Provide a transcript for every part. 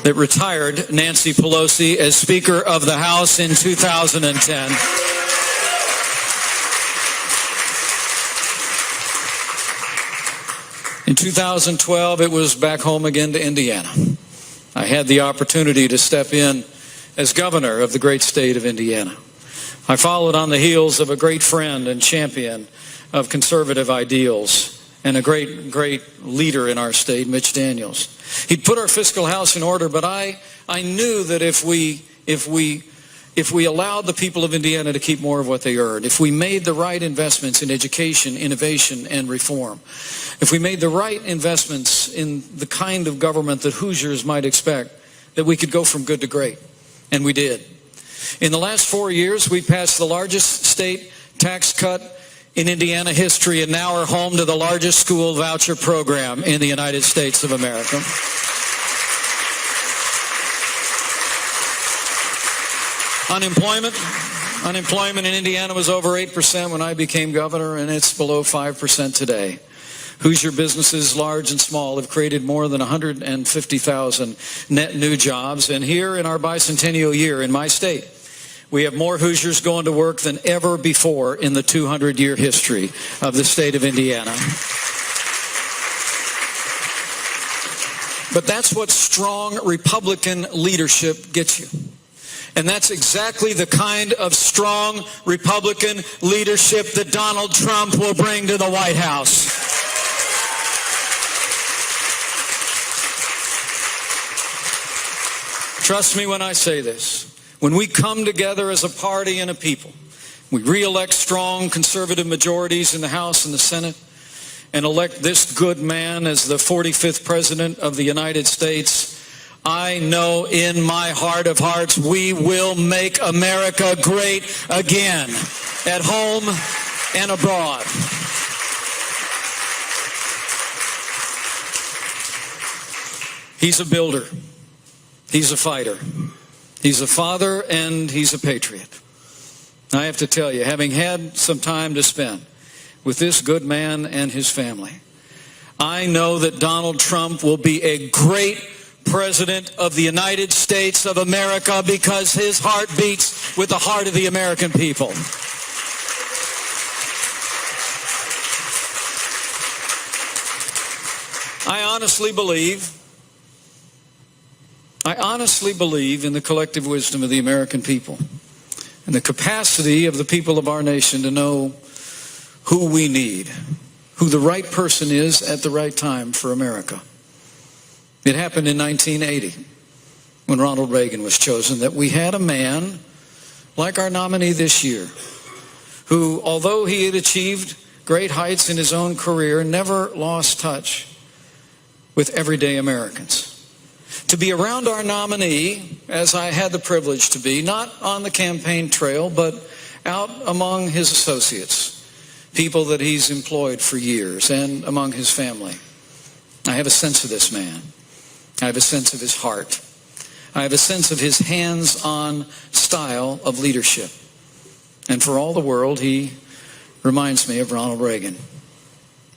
that retired Nancy Pelosi as Speaker of the House in 2010. In 2012, it was back home again to Indiana. I had the opportunity to step in as governor of the great state of Indiana. I followed on the heels of a great friend and champion of conservative ideals and a great leader in our state, Mitch Daniels. He'd put our fiscal house in order, but I knew that if we allowed the people of Indiana to keep more of what they earned, if we made the right investments in education, innovation, and reform, if we made the right investments in the kind of government that Hoosiers might expect, that we could go from good to great. And we did. In the last 4 years, we passed the largest state tax cut in Indiana history and now are home to the largest school voucher program in the United States of America. Unemployment in Indiana was over 8% when I became governor, and it's below 5% today. Hoosier businesses, large and small, have created more than 150,000 net new jobs. And here in our bicentennial year in my state, we have more Hoosiers going to work than ever before in the 200-year history of the state of Indiana. But that's what strong Republican leadership gets you. And that's exactly the kind of strong Republican leadership that Donald Trump will bring to the White House. Trust me when I say this. When we come together as a party and a people, we re-elect strong conservative majorities in the House and the Senate, and elect this good man as the 45th President of the United States, I know in my heart of hearts we will make America great again, at home and abroad. He's a builder. He's a fighter. He's a father, and he's a patriot. I have to tell you, having had some time to spend with this good man and his family, I know that Donald Trump will be a great President of the United States of America because his heart beats with the heart of the American people. I honestly believe in the collective wisdom of the American people and the capacity of the people of our nation to know who we need, who the right person is at the right time for America. It happened in 1980 when Ronald Reagan was chosen that we had a man like our nominee this year who, although he had achieved great heights in his own career, never lost touch with everyday Americans. To be around our nominee, as I had the privilege to be, not on the campaign trail, but out among his associates, people that he's employed for years, and among his family. I have a sense of this man. I have a sense of his heart. I have a sense of his hands-on style of leadership. And for all the world, he reminds me of Ronald Reagan.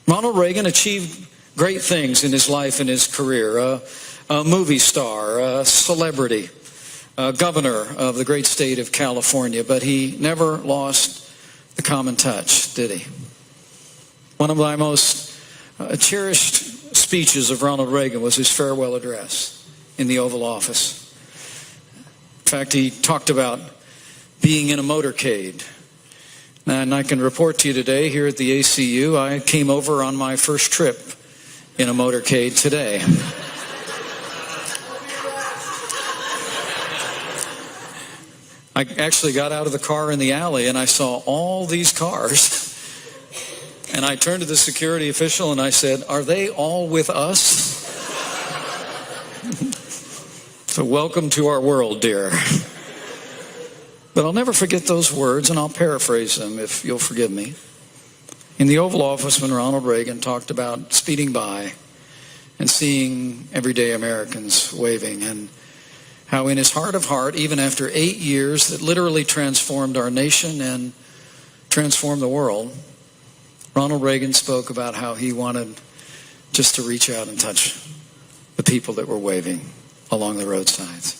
Ronald Reagan achieved great things in his life and his career. A movie star, a celebrity, a governor of the great state of California, but he never lost the common touch, did he? One of my most cherished speeches of Ronald Reagan was his farewell address in the Oval Office. In fact, he talked about being in a motorcade. And I can report to you today here at the ACU, I came over on my first trip in a motorcade today. I actually got out of the car in the alley and I saw all these cars. And I turned to the security official and I said, "Are they all with us?" So welcome to our world, dear. But I'll never forget those words, and I'll paraphrase them if you'll forgive me. In the Oval Office when Ronald Reagan talked about speeding by and seeing everyday Americans waving, and how in his heart of heart, even after 8 years that literally transformed our nation and transformed the world, Ronald Reagan spoke about how he wanted just to reach out and touch the people that were waving. along the roadsides,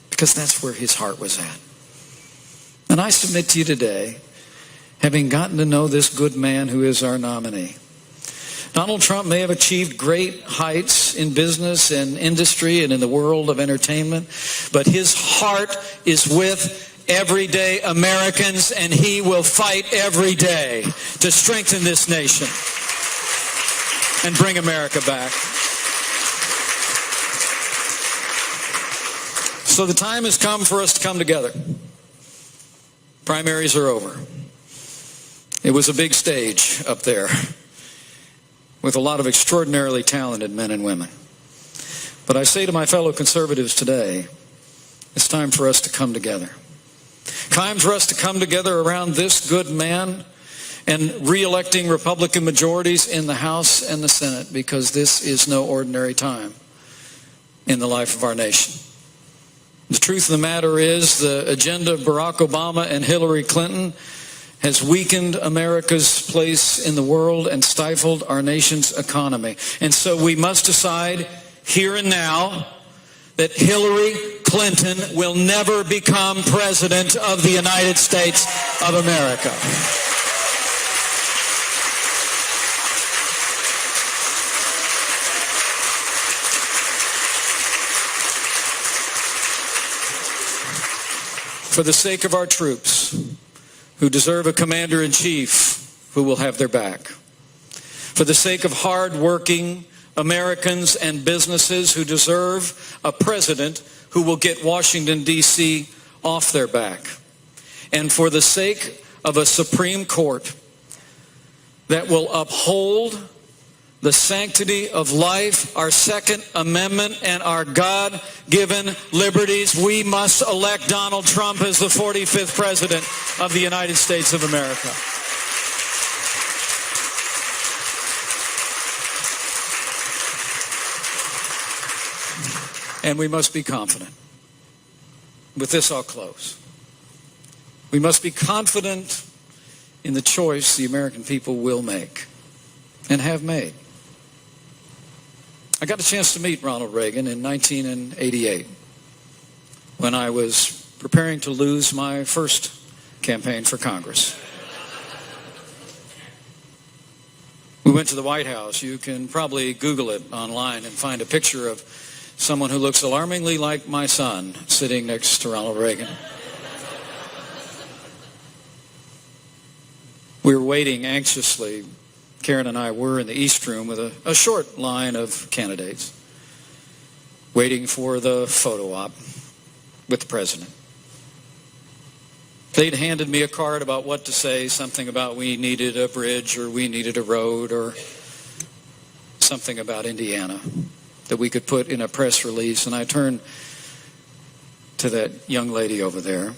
because that's where his heart was at. And I submit to you today, having gotten to know this good man who is our nominee, Donald Trump may have achieved great heights in business and industry and in the world of entertainment, but his heart is with everyday Americans, and he will fight every day to strengthen this nation and bring America back. So the time has come for us to come together. Primaries are over. It was a big stage up there with a lot of extraordinarily talented men and women. But I say to my fellow conservatives today, it's time for us to come together. Time for us to come together around this good man and re-electing Republican majorities in the House and the Senate, because this is no ordinary time in the life of our nation. The truth of the matter is, the agenda of Barack Obama and Hillary Clinton has weakened America's place in the world and stifled our nation's economy. And so we must decide here and now that Hillary Clinton will never become president of the United States of America. For the sake of our troops, who deserve a commander-in-chief who will have their back. For the sake of hard-working Americans and businesses who deserve a president who will get Washington, D.C. off their back. And for the sake of a Supreme Court that will uphold the sanctity of life, our Second Amendment, and our God-given liberties, we must elect Donald Trump as the 45th President of the United States of America. And we must be confident. With this, I'll close. We must be confident in the choice the American people will make and have made. I got a chance to meet Ronald Reagan in 1988 when I was preparing to lose my first campaign for Congress. We went to the White House. You can probably Google it online and find a picture of someone who looks alarmingly like my son sitting next to Ronald Reagan. We were waiting anxiously. Karen and I were in the East Room with a short line of candidates waiting for the photo op with the president. They'd handed me a card about what to say, something about we needed a bridge or we needed a road or something about Indiana that we could put in a press release. And I turned to that young lady over there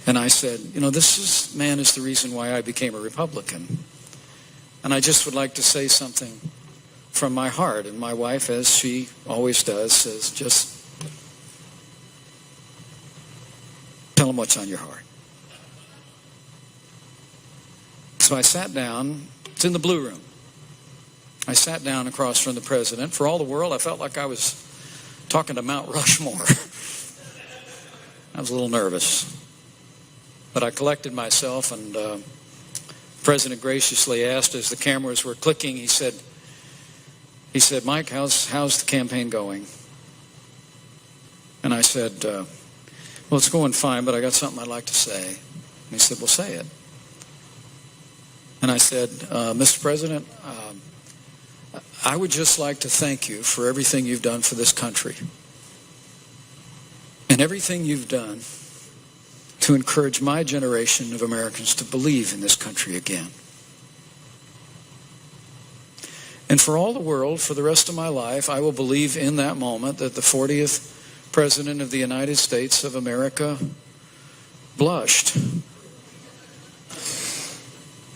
and I said, you know, this man is the reason why I became a Republican. And I just would like to say something from my heart. And my wife, as she always does, says, just tell him what's on your heart. So I sat down. It's in the Blue Room. I sat down across from the president. For all the world, I felt like I was talking to Mount Rushmore. I was a little nervous. But I collected myself, and the president graciously asked, as the cameras were clicking, he said, Mike, how's the campaign going? And I said, well, it's going fine, but I got something I'd like to say. And he said, well, say it. And I said, Mr. President, I would just like to thank you for everything you've done for this country and everything you've done to encourage my generation of Americans to believe in this country again. And for all the world, for the rest of my life, I will believe in that moment that the 40th President of the United States of America blushed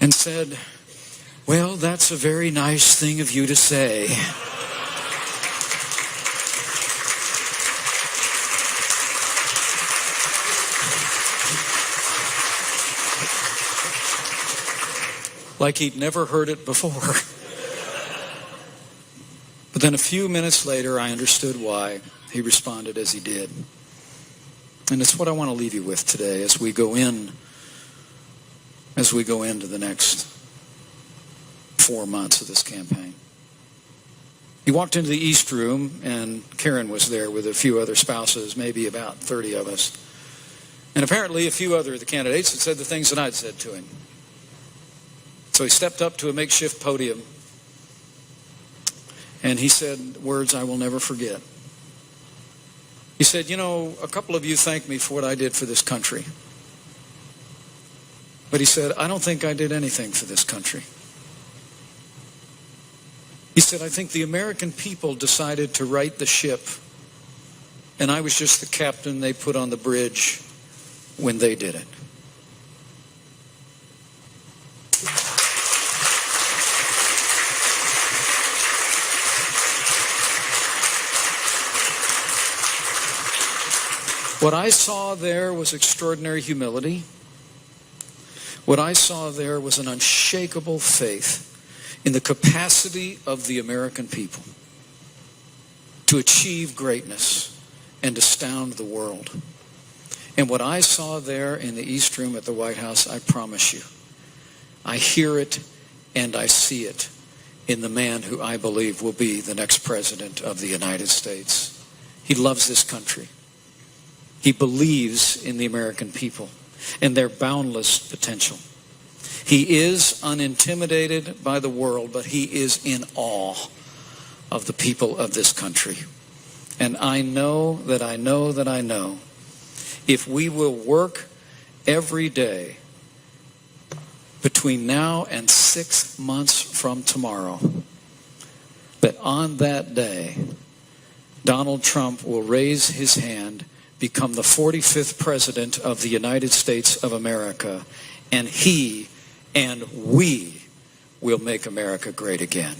and said, well, that's a very nice thing of you to say. Like he'd never heard it before. But then a few minutes later, I understood why. he responded as he did. And it's what I want to leave you with today as we go into the next 4 months of this campaign. He walked into the East Room, and Karen was there with a few other spouses, maybe about 30 of us. And apparently a few other of the candidates had said the things that I'd said to him. So he stepped up to a makeshift podium, and he said words I will never forget. He said, a couple of you thanked me for what I did for this country. But he said, I don't think I did anything for this country. He said, I think the American people decided to right the ship, and I was just the captain they put on the bridge when they did it. What I saw there was extraordinary humility. What I saw there was an unshakable faith in the capacity of the American people to achieve greatness and astound the world. And what I saw there in the East Room at the White House, I promise you, I hear it and I see it in the man who I believe will be the next president of the United States. He loves this country. He believes in the American people and their boundless potential. He is unintimidated by the world, but he is in awe of the people of this country. And I know that I know that I know if we will work every day between now and 6 months from tomorrow, that on that day, Donald Trump will raise his hand, become the 45th president of the United States of America, and he and we will make America great again.